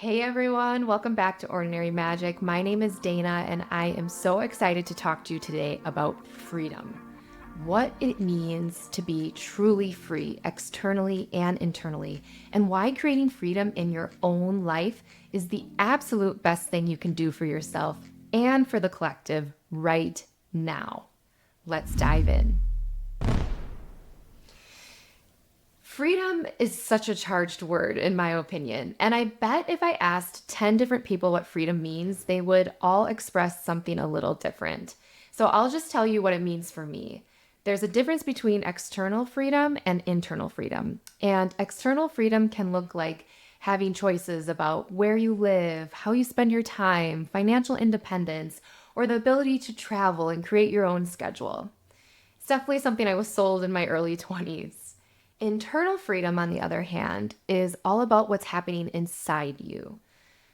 Hey everyone, welcome back to Ordinary Magic. My name is Dana, and I am so excited to talk to you today about freedom. What it means to be truly free, externally and internally, and why creating freedom in your own life is the absolute best thing you can do for yourself and for the collective right now. Let's dive in. Freedom is such a charged word, in my opinion, and I bet if I asked 10 different people what freedom means, they would all express something a little different. So I'll just tell you what it means for me. There's a difference between external freedom and internal freedom. And external freedom can look like having choices about where you live, how you spend your time, financial independence, or the ability to travel and create your own schedule. It's definitely something I was sold in my early 20s. Internal freedom, on the other hand, is all about what's happening inside you,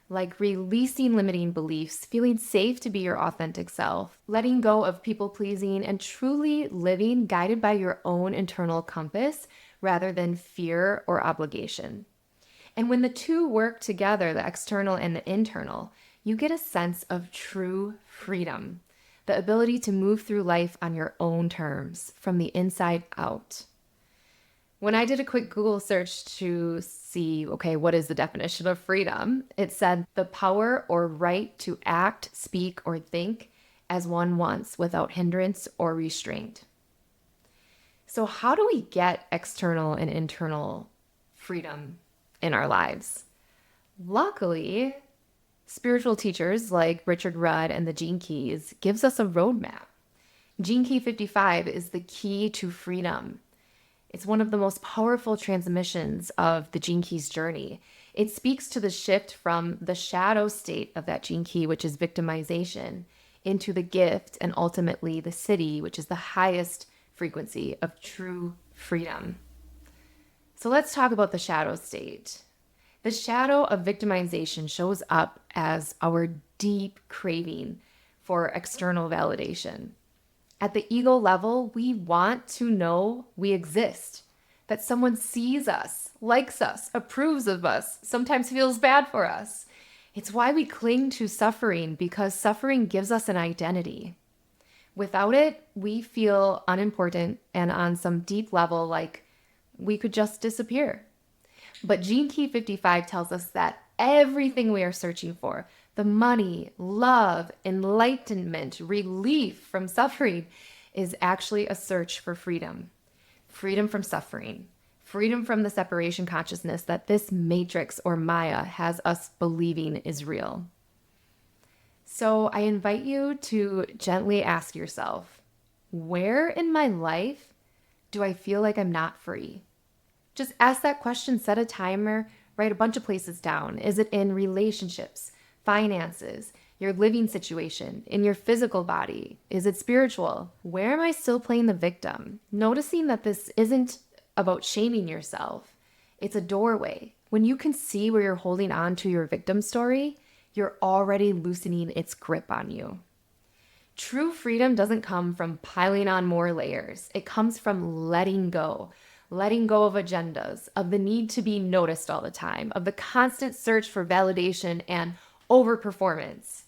like releasing limiting beliefs, feeling safe to be your authentic self, letting go of people pleasing, and truly living guided by your own internal compass rather than fear or obligation. And when the two work together, the external and the internal, you get a sense of true freedom, the ability to move through life on your own terms, from the inside out. When I did a quick Google search to see, okay, what is the definition of freedom? It said the power or right to act, speak, or think as one wants without hindrance or restraint. So, how do we get external and internal freedom in our lives? Luckily, spiritual teachers like Richard Rudd and the Gene Keys gives us a roadmap. Gene Key 55 is the key to freedom. It's one of the most powerful transmissions of the Gene Key's journey. It speaks to the shift from the shadow state of that Gene Key, which is victimization, into the gift and ultimately the siddhi, which is the highest frequency of true freedom. So let's talk about the shadow state. The shadow of victimization shows up as our deep craving for external validation. At the ego level, we want to know we exist, that someone sees us, likes us, approves of us, sometimes feels bad for us. It's why we cling to suffering, because suffering gives us an identity. Without it, we feel unimportant and on some deep level like we could just disappear. But Gene Key 55 tells us that everything we are searching for, the money, love, enlightenment, relief from suffering, is actually a search for freedom. Freedom from suffering. Freedom from the separation consciousness that this matrix or Maya has us believing is real. So I invite you to gently ask yourself, where in my life do I feel like I'm not free? Just ask that question, set a timer, write a bunch of places down. Is it in relationships, finances, your living situation, in your physical body? Is it spiritual? Where am I still playing the victim? Noticing that this isn't about shaming yourself. It's a doorway. When you can see where you're holding on to your victim story, you're already loosening its grip on you. True freedom doesn't come from piling on more layers. It comes from letting go of agendas, of the need to be noticed all the time, of the constant search for validation and overperformance.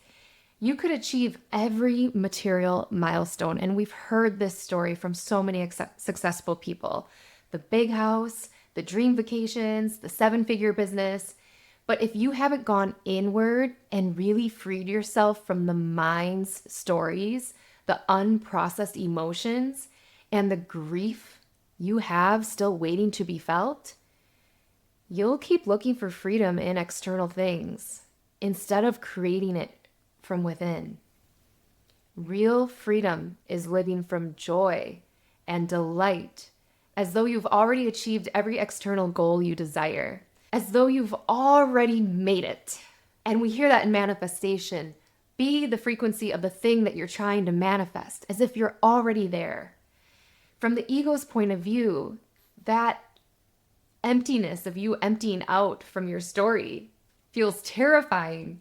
You could achieve every material milestone, and we've heard this story from so many successful people. The big house, the dream vacations, the seven-figure business. But if you haven't gone inward and really freed yourself from the mind's stories, the unprocessed emotions, and the grief you have still waiting to be felt, you'll keep looking for freedom in external things instead of creating it from within. Real freedom is living from joy and delight, as though you've already achieved every external goal you desire, as though you've already made it. And we hear that in manifestation. Be the frequency of the thing that you're trying to manifest, as if you're already there. From the ego's point of view, that emptiness of you emptying out from your story feels terrifying.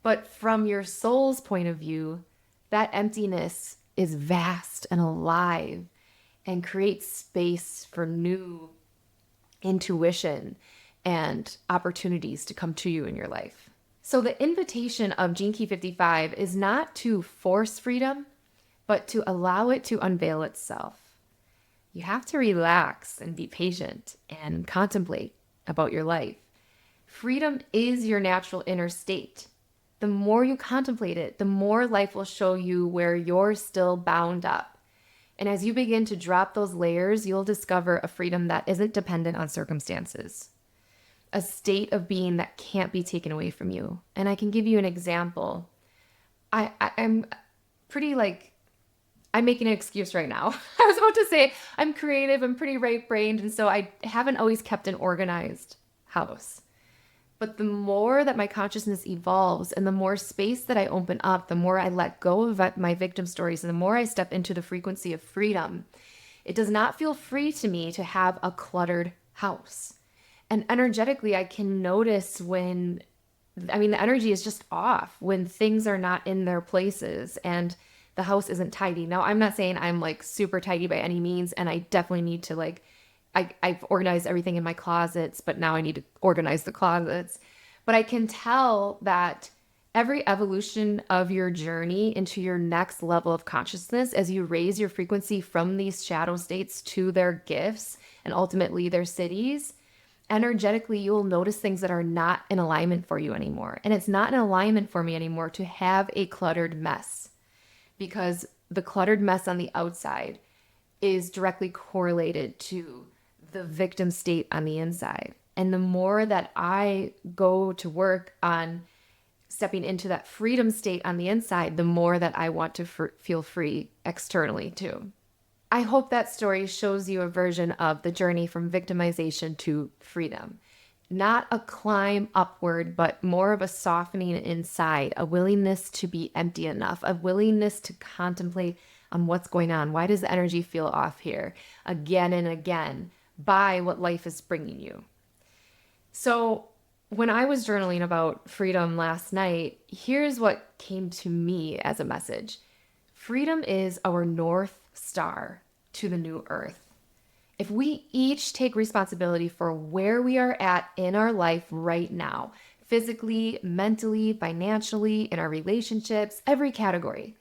But from your soul's point of view, that emptiness is vast and alive and creates space for new intuition and opportunities to come to you in your life. So the invitation of Gene Key 55 is not to force freedom, but to allow it to unveil itself. You have to relax and be patient and contemplate about your life. Freedom is your natural inner state. The more you contemplate it, the more life will show you where you're still bound up. And as you begin to drop those layers, you'll discover a freedom that isn't dependent on circumstances, a state of being that can't be taken away from you. And I can give you an example. I'm pretty I'm making an excuse right now. I was about to say I'm creative, I'm pretty right-brained, and so I haven't always kept an organized house. But the more that my consciousness evolves and the more space that I open up, the more I let go of my victim stories and the more I step into the frequency of freedom, it does not feel free to me to have a cluttered house. And energetically, I can notice the energy is just off when things are not in their places and the house isn't tidy. Now, I'm not saying I'm super tidy by any means, and I definitely need to I've organized everything in my closets, but now I need to organize the closets. But I can tell that every evolution of your journey into your next level of consciousness, as you raise your frequency from these shadow states to their gifts and ultimately their siddhis, energetically, you'll notice things that are not in alignment for you anymore. And it's not in alignment for me anymore to have a cluttered mess, because the cluttered mess on the outside is directly correlated to the victim state on the inside. And the more that I go to work on stepping into that freedom state on the inside, the more that I want to feel free externally too. I hope that story shows you a version of the journey from victimization to freedom. Not a climb upward, but more of a softening inside, a willingness to be empty enough, a willingness to contemplate on what's going on. Why does the energy feel off here? Again and again, by what life is bringing you. So when I was journaling about freedom last night, here's what came to me as a message. Freedom is our North Star to the new earth. If we each take responsibility for where we are at in our life right now, physically, mentally, financially, in our relationships, every category,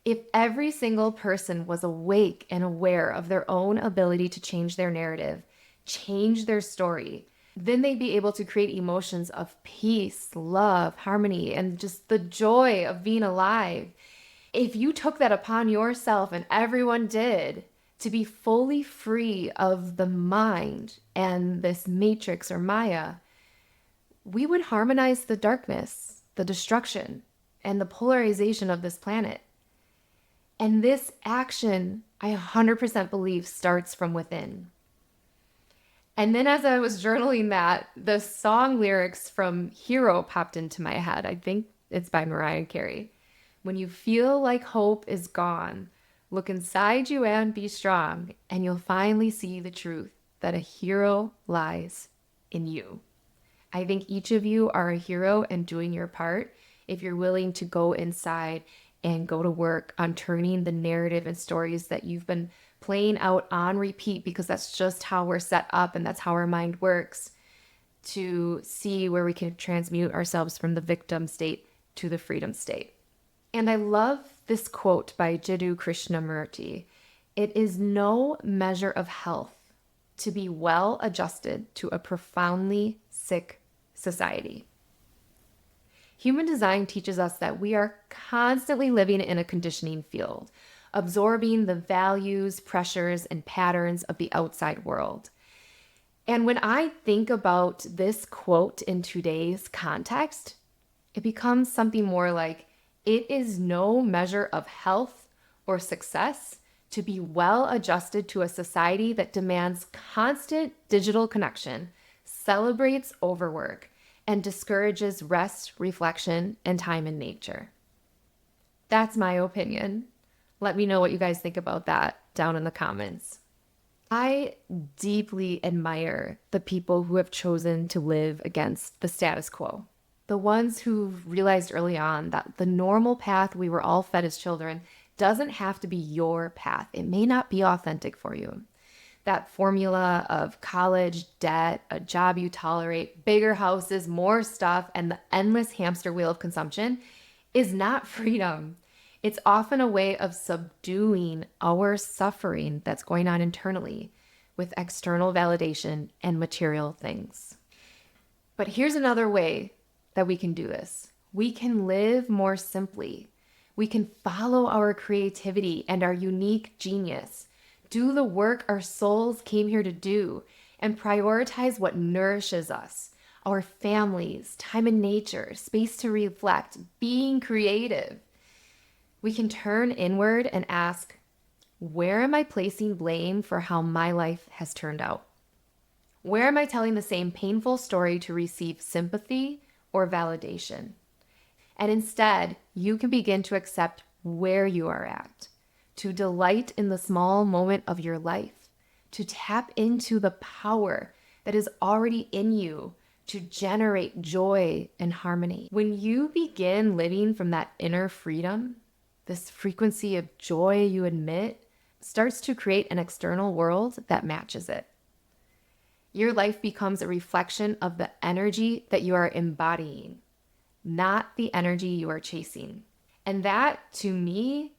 if every single person was awake and aware of their own ability to change their narrative, change their story, then they'd be able to create emotions of peace, love, harmony, and just the joy of being alive. If you took that upon yourself, and everyone did, to be fully free of the mind and this matrix or Maya, we would harmonize the darkness, the destruction, and the polarization of this planet. And this action, I 100% believe, starts from within. And then as I was journaling that, the song lyrics from Hero popped into my head. I think it's by Mariah Carey. When you feel like hope is gone, look inside you and be strong, and you'll finally see the truth that a hero lies in you. I think each of you are a hero and doing your part if you're willing to go inside and go to work on turning the narrative and stories that you've been playing out on repeat, because that's just how we're set up and that's how our mind works, to see where we can transmute ourselves from the victim state to the freedom state. And I love this quote by Jiddu Krishnamurti. It is no measure of health to be well adjusted to a profoundly sick society. Human design teaches us that we are constantly living in a conditioning field, absorbing the values, pressures, and patterns of the outside world. And when I think about this quote in today's context, it becomes something more like, it is no measure of health or success to be well adjusted to a society that demands constant digital connection, celebrates overwork, and discourages rest, reflection, and time in nature. That's my opinion. Let me know what you guys think about that down in the comments. I deeply admire the people who have chosen to live against the status quo. The ones who realized early on that the normal path we were all fed as children doesn't have to be your path. It may not be authentic for you. That formula of college, debt, a job you tolerate, bigger houses, more stuff, and the endless hamster wheel of consumption is not freedom. It's often a way of subduing our suffering that's going on internally with external validation and material things. But here's another way that we can do this. We can live more simply. We can follow our creativity and our unique genius, do the work our souls came here to do, and prioritize what nourishes us, our families, time in nature, space to reflect, being creative. We can turn inward and ask, where am I placing blame for how my life has turned out? Where am I telling the same painful story to receive sympathy or validation? And instead, you can begin to accept where you are at, to delight in the small moment of your life, to tap into the power that is already in you to generate joy and harmony. When you begin living from that inner freedom, this frequency of joy you admit starts to create an external world that matches it. Your life becomes a reflection of the energy that you are embodying, not the energy you are chasing. And that, to me,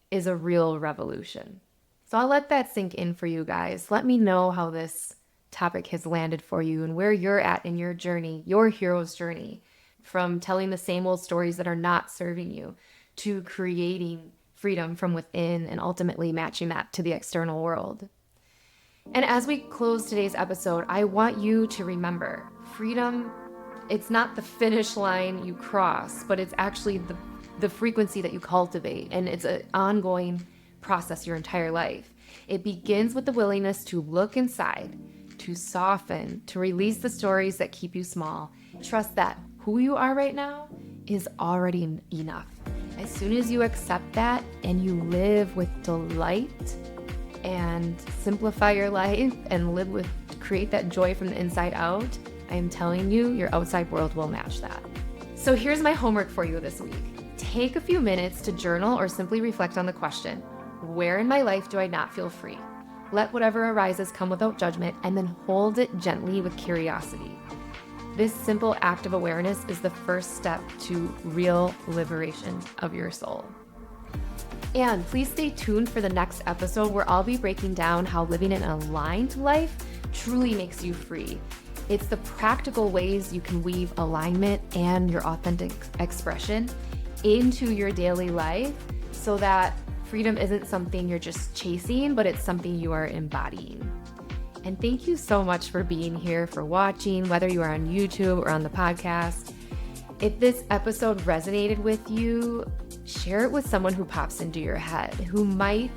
is a real revolution. So I'll let that sink in for you guys. Let me know how this topic has landed for you and where you're at in your journey, your hero's journey, from telling the same old stories that are not serving you to creating freedom from within and ultimately matching that to the external world. And as we close today's episode, I want you to remember freedom, it's not the finish line you cross, but it's actually the frequency that you cultivate. And it's an ongoing process your entire life. It begins with the willingness to look inside, to soften, to release the stories that keep you small. Trust that who you are right now is already enough. As soon as you accept that and you live with delight and simplify your life and create that joy from the inside out, I am telling you, your outside world will match that. So here's my homework for you this week. Take a few minutes to journal or simply reflect on the question, where in my life do I not feel free? Let whatever arises come without judgment, and then hold it gently with curiosity. This simple act of awareness is the first step to real liberation of your soul. And please stay tuned for the next episode where I'll be breaking down how living an aligned life truly makes you free. It's the practical ways you can weave alignment and your authentic expression into your daily life so that freedom isn't something you're just chasing, but it's something you are embodying. And thank you so much for being here, for watching, whether you are on YouTube or on the podcast. If this episode resonated with you, share it with someone who pops into your head, who might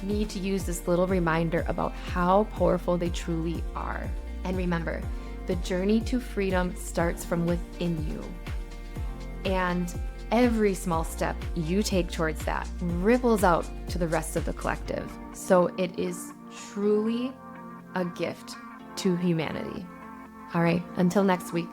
need to use this little reminder about how powerful they truly are. And remember, the journey to freedom starts from within you. And every small step you take towards that ripples out to the rest of the collective. So it is truly a gift to humanity. All right, until next week.